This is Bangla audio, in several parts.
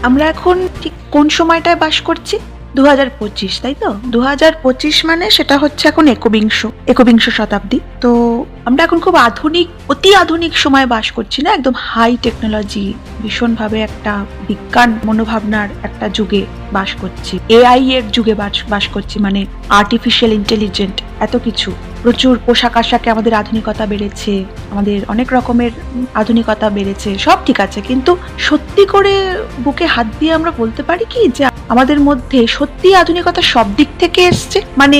আমরা এখন ঠিক কোন সময়টায় বাস করছি? 2025, তাই তো? 2025 মানে সেটা হচ্ছে এখন একবিংশ শতাব্দী। তো আমরা এখন খুব আধুনিক, অতি আধুনিক সময়ে বাস করছি না, একদম হাই টেকনোলজি, ভীষণভাবে একটা বিজ্ঞান মনোভাবনার একটা যুগে বাস করছি, এআই এর যুগে বাস করছি, মানে আর্টিফিশিয়াল ইন্টেলিজেন্ট, এত কিছু, প্রচুর পোশাক আশাকে আমাদের আধুনিকতা বেড়েছে, আমাদের অনেক রকমের আধুনিকতা বেড়েছে, সব ঠিক আছে, কিন্তু সত্যি করে বুকে হাত দিয়ে আমরা বলতে পারি কি যে আমাদের মধ্যে সত্যি আধুনিকতা সব দিক থেকে এসছে? মানে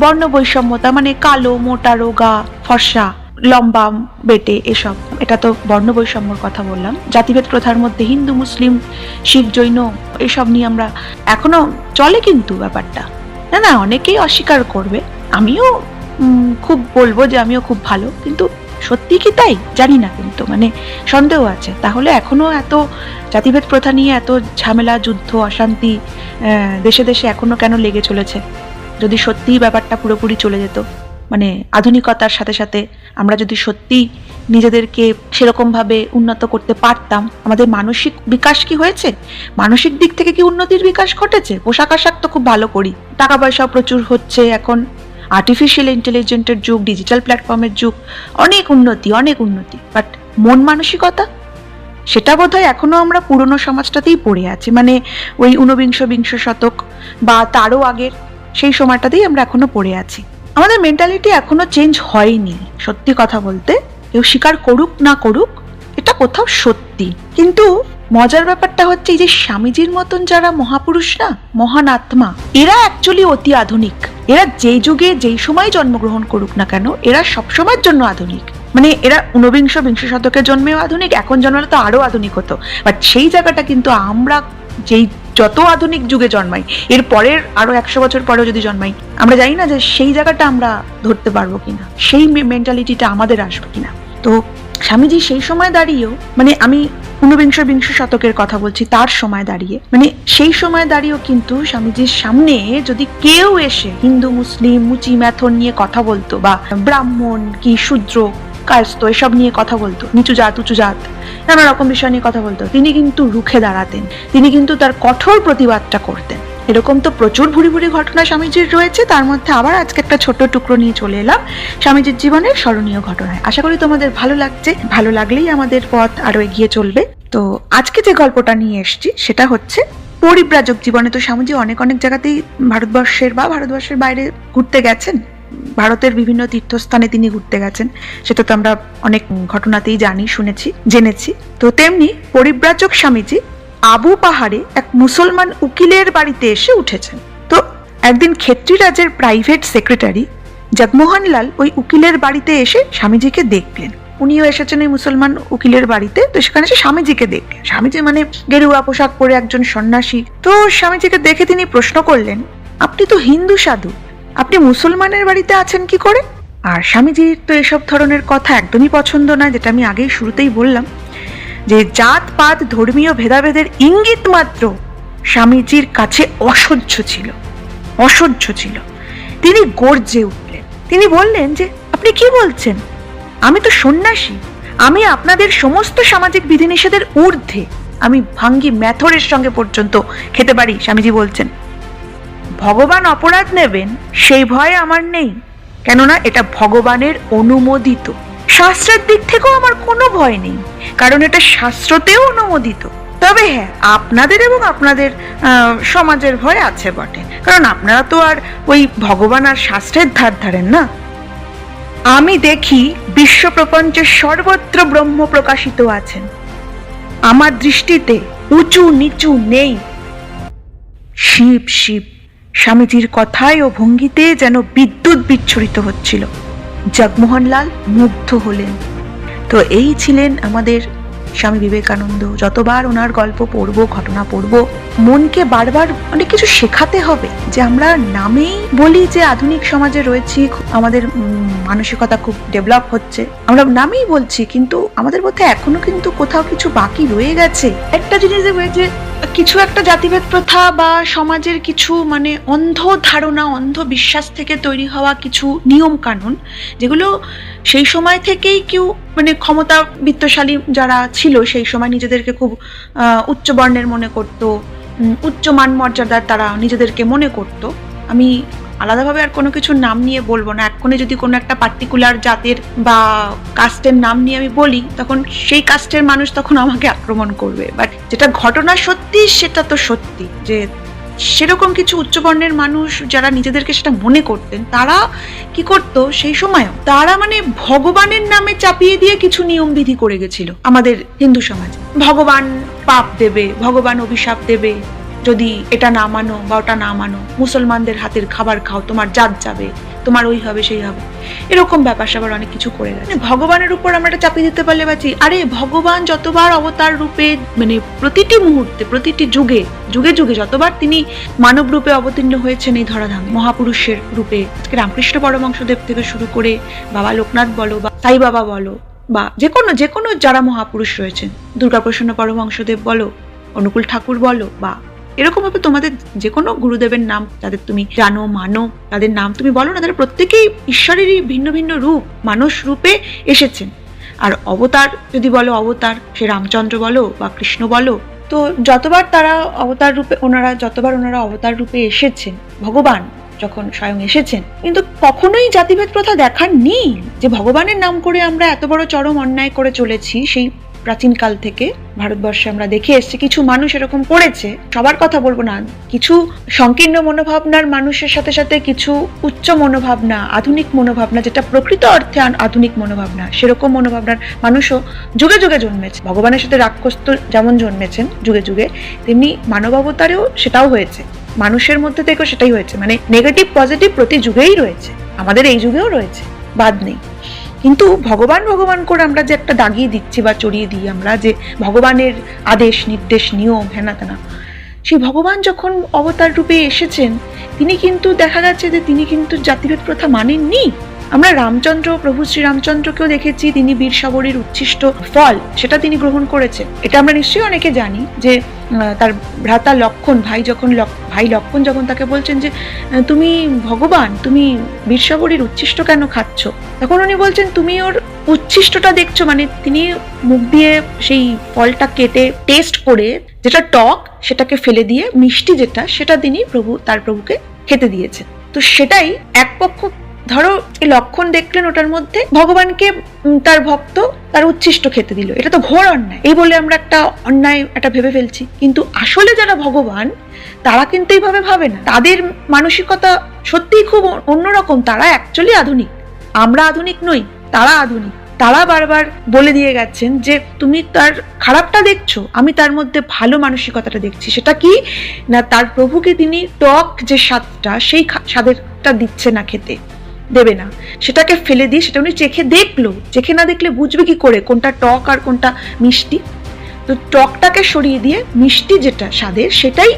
বর্ণ বৈষম্যতা, মানে কালো, মোটা, রোগা, ফর্সা, লম্বা, বেটে, এসব, এটা তো বর্ণ বৈষম্যর কথা বললাম। জাতিভেদ প্রথার মধ্যে হিন্দু, মুসলিম, শিখ, জৈন, এসব নিয়ে আমরা এখনো চলে কিন্তু ব্যাপারটা, না অনেকেই অস্বীকার করবে, আমিও খুব বলবো যে আমিও খুব ভালো, কিন্তু সত্যি কি তাই জানি না, কিন্তু মানে সন্দেহ আছে। তাহলে এখনো এত জাতিভেদ প্রথা নিয়ে এত ঝামেলা, যুদ্ধ, অশান্তি দেশে দেশে এখনো কেন লেগে চলেছে? যদি সত্যি ব্যাপারটা পুরোপুরি চলে যেত, মানে আধুনিকতার সাথে সাথে আমরা যদি সত্যি নিজেদেরকে সেরকম ভাবে উন্নত করতে পারতাম, আমাদের মানসিক বিকাশ কি হয়েছে? মানসিক দিক থেকে কি উন্নতির বিকাশ ঘটেছে? পোশাক আশাক তো খুব ভালো করি, টাকা পয়সা প্রচুর হচ্ছে, এখন আর্টিফিশিয়াল ইন্টেলিজেন্টের যুগ, ডিজিটাল প্ল্যাটফর্মের যুগ, অনেক উন্নতি, বাট মন মানসিকতা, সেটা বোধহয় এখনো আমরা পুরনো সমাজটাতেই পড়ে আছি, মানে ওই ঊনবিংশ শতক বা তারও আগের সেই সময়টাতেই আমরা এখনো পড়ে আছি। আমাদের মেন্টালিটি এখনো চেঞ্জ হয়নি, সত্যি কথা বলতে, কেউ স্বীকার করুক না করুক, এটা কোথাও সত্যি। কিন্তু মজার ব্যাপারটা হচ্ছে এই যে স্বামীজির মতন যারা মহাপুরুষ না, মহান আত্মা, এরা অ্যাকচুয়ালি অতি আধুনিক। এরা যেই যুগে যেই সময় জন্মগ্রহণ করুক না কেন, এরা সবসময়ের জন্য আধুনিক। মানে এরা ঊনবিংশ শতকের জন্মেও আধুনিক, এখন জন্মালে তো আরো আধুনিক হতো, বাট সেই জায়গাটা কিন্তু আমরা যেই যত আধুনিক যুগে জন্মাই, এর পরের আরো 100 বছর পরেও যদি জন্মাই, আমরা জানি না যে সেই জায়গাটা আমরা ধরতে পারবো কিনা, সেই মেন্টালিটিটা আমাদের আসবে কিনা। তো স্বামীজি সেই সময় দাঁড়িয়েও, মানে আমি ঊনবিংশ শতকের কথা বলছি, তার সময় দাঁড়িয়ে, মানে সেই সময় দাঁড়িয়েও কিন্তু স্বামীজির সামনে যদি কেউ এসে হিন্দু, মুসলিম, মুচি ম্যাথন নিয়ে কথা বলতো, বা ব্রাহ্মণ কি শূদ্র কায়স্থ এসব নিয়ে কথা বলতো, নিচু জাত উঁচু জাত, নানা রকম বিষয় নিয়ে কথা বলতো, তিনি কিন্তু রুখে দাঁড়াতেন, তিনি কিন্তু তার কঠোর প্রতিবাদটা করতেন। এরকম তো প্রচুর ভুরি ঘটনা স্বামীজির রয়েছে, তার মধ্যে আবার আজকে একটা ছোট্ট টুকরো নিয়ে চলে এলাম স্বামীজির জীবনের স্মরণীয় ঘটনায়। আশা করি তোমাদের ভালো লাগছে, ভালো লাগলেই আমাদের পথ আরো এগিয়ে চলবে। তো আজকে যে গল্পটা নিয়ে এসেছি সেটা হচ্ছে পরিব্রাজক জীবনে। তো স্বামীজি অনেক জায়গাতেই ভারতবর্ষের বা ভারতবর্ষের বাইরে ঘুরতে গেছেন, ভারতের বিভিন্ন তীর্থস্থানে তিনি ঘুরতে গেছেন, সেটা তো আমরা অনেক ঘটনাতেই জানি, শুনেছি, জেনেছি। তো তেমনি পরিব্রাজক স্বামীজি আবু পাহাড়ে এক মুসলমান উকিলের বাড়িতে এসে উঠেছেন। তো একদিন খেত্রী রাজের প্রাইভেট সেক্রেটারি জগমোহনলাল ওই উকিলের বাড়িতে এসে স্বামীজিকে দেখলেন। উনিও এসেছেন এই মুসলমান উকিলের বাড়িতে, তো সেখানে এসে স্বামীজিকে দেখলেন। স্বামীজি মানে গেরুয়া পোশাক পরে একজন সন্ন্যাসী। তো স্বামীজিকে দেখে তিনি প্রশ্ন করলেন, আপনি তো হিন্দু সাধু, আপনি মুসলমানের বাড়িতে আছেন কি করে? আর স্বামীজির তো এসব ধরনের কথা একদমই পছন্দ নয়, যেটা আমি আগেই শুরুতেই বললাম, যে জাত পাত ধর্মীয় ভেদাভেদের ইঙ্গিত মাত্র স্বামীজির কাছে অসহ্য ছিল। তিনি গর্জে উঠলেন, তিনি বললেন যে আপনি কি বলছেন? আমি তো সন্ন্যাসী, আমি আপনাদের সমস্ত সামাজিক বিধিনিষেধের ঊর্ধ্বে, আমি ভাঙ্গি ম্যাথরের সঙ্গে পর্যন্ত খেতে পারি। স্বামীজি বলছেন, ভগবান অপরাধ নেবেন সেই ভয় আমার নেই, কেননা এটা ভগবানের অনুমোদিত। শাস্ত্রের দিক থেকেও আমার কোনো ভয় নেই, কারণ এটা শাস্ত্রতেও অনুমোদিত। তবে হ্যাঁ, আপনাদের এবং আপনাদের সমাজের ভয় আছে বটে, কারণ আপনারা তো আর ওই ভগবান আর শাস্ত্রের ধার ধারেন না। আমি দেখি বিশ্ব প্রপঞ্চের সর্বত্র ব্রহ্ম প্রকাশিত আছেন, আমার দৃষ্টিতে উঁচু নিচু নেই। শিব শিব, স্বামীজির কথায় ও ভঙ্গিতে যেন বিদ্যুৎ বিচ্ছুরিত হচ্ছিল। জগমোহনলাল মুগ্ধ হলেন। তো এই ছিলেন আমাদের স্বামী বিবেকানন্দ। যতবার ওনার গল্প পড়বো, ঘটনা পড়বো, মনকে বারবার অনেক কিছু শেখাতে হবে, যে আমরা নামেই বলি যে আধুনিক সমাজে রয়েছি, আমাদের মানসিকতা খুব ডেভেলপ হচ্ছে, আমরা নামেই বলছি, কিন্তু আমাদের মধ্যে এখনো কিন্তু কোথাও কিছু বাকি রয়ে গেছে। একটা জিনিস দেখবে যে কিছু একটা জাতিভেদ প্রথা বা সমাজের কিছু মানে অন্ধ ধারণা, অন্ধ বিশ্বাস থেকে তৈরি হওয়া কিছু নিয়ম কানুন, যেগুলো সেই সময় থেকেই কেউ মানে ক্ষমতা বিত্তশালী যারা ছিল সেই সময় নিজেদেরকে খুব উচ্চ বর্ণের মনে করত, উচ্চ মান মর্যাদার তারা নিজেদেরকে মনে করত। আমি আলাদাভাবে আর কোনো কিছুর নাম নিয়ে বলবো না। এক্ষুনি যদি কোনো একটা পার্টিকুলার জাতের বা কাস্টের নাম নিয়ে আমি বলি, তখন সেই কাস্টের মানুষ তখন আমাকে আক্রমণ করবে। বাট যেটা ঘটনা সত্যি, সেটা তো সত্যি যে সেরকম কিছু উচ্চবর্ণের মানুষ যারা নিজেদেরকে সেটা মনে করতেন, তারা কি করতো সেই সময়ও, তারা মানে ভগবানের নামে চাপিয়ে দিয়ে কিছু নিয়ম বিধি করে গেছিল আমাদের হিন্দু সমাজে। ভগবান পাপ দেবে, ভগবান অভিশাপ দেবে যদি এটা না মানো বা ওটা না মানো, মুসলমানদের হাতের খাবার খাও, তোমার জাত যাবে, তোমার ওই হবে সেই হবে, এরকম ব্যাপার স্যাপার অনেক কিছু করে গেছে। ভগবানের উপর আমরা এটা চাপিয়ে দিতে পারলে বাঁচি। আরে ভগবান যতবার অবতার রূপে মানে প্রতিটি মুহূর্তে, প্রতিটি যুগে যুগে যুগে যতবার তিনি মানব রূপে অবতীর্ণ হয়েছেন এই ধরাধামে, মহাপুরুষের রূপে, আজকে রামকৃষ্ণ পরমহংসদেব থেকে শুরু করে বাবা লোকনাথ বলো বা সাই বাবা বলো বা যে কোনো যারা মহাপুরুষ রয়েছেন, দুর্গাপ্রসন্ন পরমহংসদেব বলো, অনুকূল ঠাকুর বলো, বা এরকম ভাবে তোমাদের যে কোনো গুরুদেবের নাম যাদের তুমি জানো মানো, তাদের নাম তুমি বলো না, তারা প্রত্যেকেই ঈশ্বরেরই ভিন্ন ভিন্ন রূপ, মানুষ রূপে এসেছেন। আর অবতার যদি বলো, অবতার সে রামচন্দ্র বলো বা কৃষ্ণ বলো, তো যতবার তারা অবতার রূপে, যতবার ওনারা অবতার রূপে এসেছেন, ভগবান যখন স্বয়ং এসেছেন, কিন্তু কখনোই জাতিভেদ প্রথা দেখাননি। যে ভগবানের নাম করে আমরা এত বড় চরম অন্যায় করে চলেছি, সেই প্রাচীনকাল থেকে ভারতবর্ষে আমরা দেখে এসেছি কিছু মানুষ এরকম করেছে। সবার কথা বলবো না, কিছু সংকীর্ণ মনোভাবনার মানুষের সাথে সাথে কিছু উচ্চ মনোভাবনা, আধুনিক মনোভাবনা, যেটা প্রকৃত অর্থে আধুনিক মনোভাবনা, সেরকম মনোভাবনার মানুষও যুগে যুগে জন্মেছে। ভগবানের সাথে রাক্ষস তো যেমন জন্মেছেন যুগে যুগে, তেমনি মানবাবতারেও সেটাও হয়েছে, মানুষের মধ্যে থেকেও সেটাই হয়েছে। মানে নেগেটিভ পজিটিভ প্রতি যুগেই রয়েছে, আমাদের এই যুগেও রয়েছে, বাদ নেই। কিন্তু ভগবান ভগবান করে আমরা যে একটা দাগিয়ে দিচ্ছি বা চড়িয়ে দিই আমরা, যে ভগবানের আদেশ নির্দেশ নিয়ম হেনা তেনা, সেই ভগবান যখন অবতার রূপে এসেছেন, তিনি কিন্তু দেখা যাচ্ছে যে তিনি কিন্তু জাতিভেদ প্রথা মানেননি। আমরা রামচন্দ্র, প্রভু শ্রীরামচন্দ্রকেও দেখেছি, তিনি বীর শবরীর উচ্ছিষ্ট ফল সেটা তিনি গ্রহণ করেছেন। এটা আমরা নিশ্চয়ই অনেকে জানি যে তার ভ্রাতা লক্ষণ, ভাই লক্ষণ যখন তাকে বলছেন যে তুমি ভগবান, তুমি বীর শবরীর উচ্ছিষ্ট কেন খাচ্ছ, তখন উনি বলছেন তুমি ওর উচ্ছিষ্টটা দেখছো, মানে তিনি মুখ দিয়ে সেই ফলটা কেটে টেস্ট করে যেটা টক সেটাকে ফেলে দিয়ে মিষ্টি যেটা, সেটা তিনি তার প্রভুকে খেতে দিয়েছেন। তো সেটাই এক পক্ষ, ধরো এই লক্ষণ দেখলেন ওটার মধ্যে ভগবানকে তার ভক্ত তার উচ্ছিষ্ট খেতে দিল, এটা তো ঘোর অন্যায়, এই বলে আমরা একটা অন্যায় এটা ভেবে ফেলছি। কিন্তু আসলে যারা ভগবান, তারা কিন্তু এইভাবে ভাবে না, তাদের মানসিকতা সত্যিই খুব অন্যরকম। তারা অ্যাকচুয়ালি আধুনিক, আমরা আধুনিক নই, তারা আধুনিক। তারা বারবার বলে দিয়ে গেছেন যে তুমি তার খারাপটা দেখছো, আমি তার মধ্যে ভালো মানসিকতাটা দেখছি। সেটা কি না, তার প্রভুকে তিনি টক যে স্বাদটা, সেই স্বাদেরটা দিচ্ছে না, খেতে দেবে না, সেটাকে ফেলে দিয়ে সেটা উনি চেখে দেখলো। চেখে না দেখলে বুঝবে কি করে কোনটা টক আর কোনটা মিষ্টি? তো টকটাকে সরিয়ে দিয়ে মিষ্টি যেটা স্বাদের, সেটাই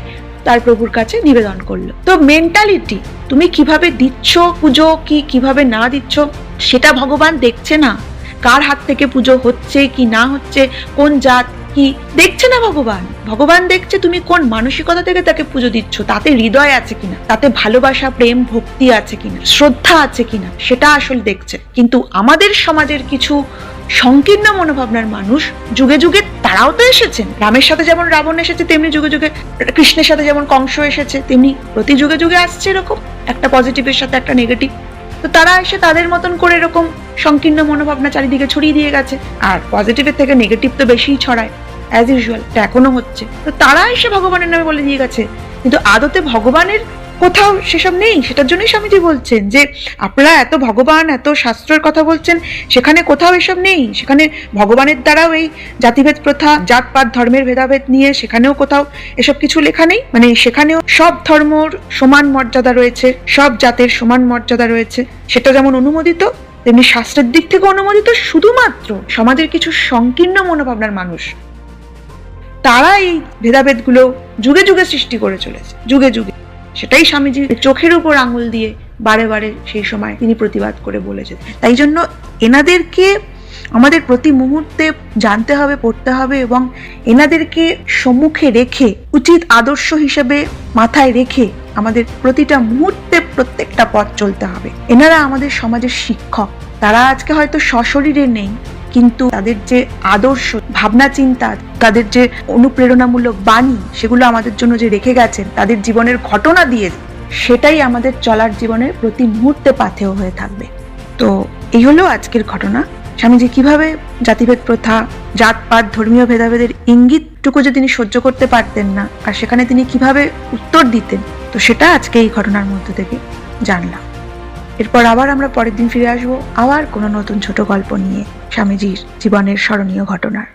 তার প্রভুর কাছে নিবেদন করলো। তো মেন্টালিটি, তুমি কিভাবে দিচ্ছ পুজো, কিভাবে না দিচ্ছ, সেটা ভগবান দেখছে না। কার হাত থেকে পুজো হচ্ছে কি না হচ্ছে, কোন জাত কি, দেখছে না ভগবান। ভগবান দেখছে তুমি কোন মানসিকতা থেকে তাকে পুজো দিচ্ছ, তাতে হৃদয় আছে কিনা, তাতে ভালোবাসা, প্রেম, ভক্তি আছে কিনা, শ্রদ্ধা আছে কিনা, সেটা আসলে দেখছে। কিন্তু আমাদের সমাজের কিছু সংকীর্ণ মনোভাবনার মানুষ যুগে যুগে তারাও তো এসেছেন। রামের সাথে যেমন রাবণ এসেছে, তেমনি যুগে যুগে কৃষ্ণের সাথে যেমন কংস এসেছে, তেমনি প্রতি যুগে যুগে আসছে এরকম একটা পজিটিভের সাথে একটা নেগেটিভ। তো তারা এসে তাদের মতন করে এরকম সংকীর্ণ মনোভাবনা চারিদিকে ছড়িয়ে দিয়ে গেছে। আর পজিটিভের থেকে নেগেটিভ তো বেশিই ছড়ায়, অ্যাজ ইউজুয়াল, এটা এখনো হচ্ছে। তো তারা এসে ভগবানের নামে বলে দিয়ে গেছে, কিন্তু আদতে ভগবানের কোথাও সেসব নেই। সেটার জন্যই স্বামীজি বলছেন যে আপনারা এত ভগবান, এত শাস্ত্রের কথা বলছেন, সেখানে কোথাও এসব নেই। সেখানে ভগবানের দ্বারাও এই জাতিভেদ প্রথা, জাতপাত, ধর্মের ভেদাভেদ নিয়ে সেখানেও কোথাও এসব কিছু লেখা নেই। মানে সেখানেও সব ধর্মর সমান মর্যাদা রয়েছে, সব জাতের সমান মর্যাদা রয়েছে, সেটা যেমন অনুমোদিত, তেমনি শাস্ত্রের দিক থেকে অনুমোদিত। শুধুমাত্র সমাজের কিছু সংকীর্ণ মনোভাবনার মানুষ, তারা এই ভেদাভেদগুলো যুগে যুগে সৃষ্টি করে চলেছে, যুগে যুগে। সেটাই স্বামীজি চোখের উপর আঙুল দিয়ে বারে বারে সেই সময় তিনি প্রতিবাদ করে বলেছেন। তাই জন্য এনাদেরকে আমাদের প্রতি মুহূর্তে জানতে হবে, পড়তে হবে এবং এনাদেরকে সম্মুখে রেখে, উচিত আদর্শ হিসেবে মাথায় রেখে আমাদের প্রতিটা মুহূর্তে প্রত্যেকটা পথ চলতে হবে। এনারা আমাদের সমাজের শিক্ষক। তারা আজকে হয়তো সশরীরে নেই, কিন্তু তাদের যে আদর্শ, ভাবনা চিন্তা, তাদের যে অনুপ্রেরণামূলক বাণী, সেগুলো আমাদের জন্য যে রেখে গেছেন, তাদের জীবনের ঘটনা দিয়ে, সেটাই আমাদের চলার জীবনের প্রতি মুহূর্তে পাথেয় হয়ে থাকবে। তো এই হলো আজকের ঘটনা। স্বামীজি কিভাবে জাতিভেদ প্রথা, জাতপাত, ধর্মীয় ভেদাভেদের ইঙ্গিতটুকু যে তিনি সহ্য করতে পারতেন না, আর সেখানে তিনি কিভাবে উত্তর দিতেন, তো সেটা আজকে এই ঘটনার মধ্য থেকে জানলাম। এরপর আবার আমরা পরের দিন ফিরে আসবো আবার কোনো নতুন ছোট গল্প নিয়ে, স্বামীজির জীবনের স্মরণীয় ঘটনার।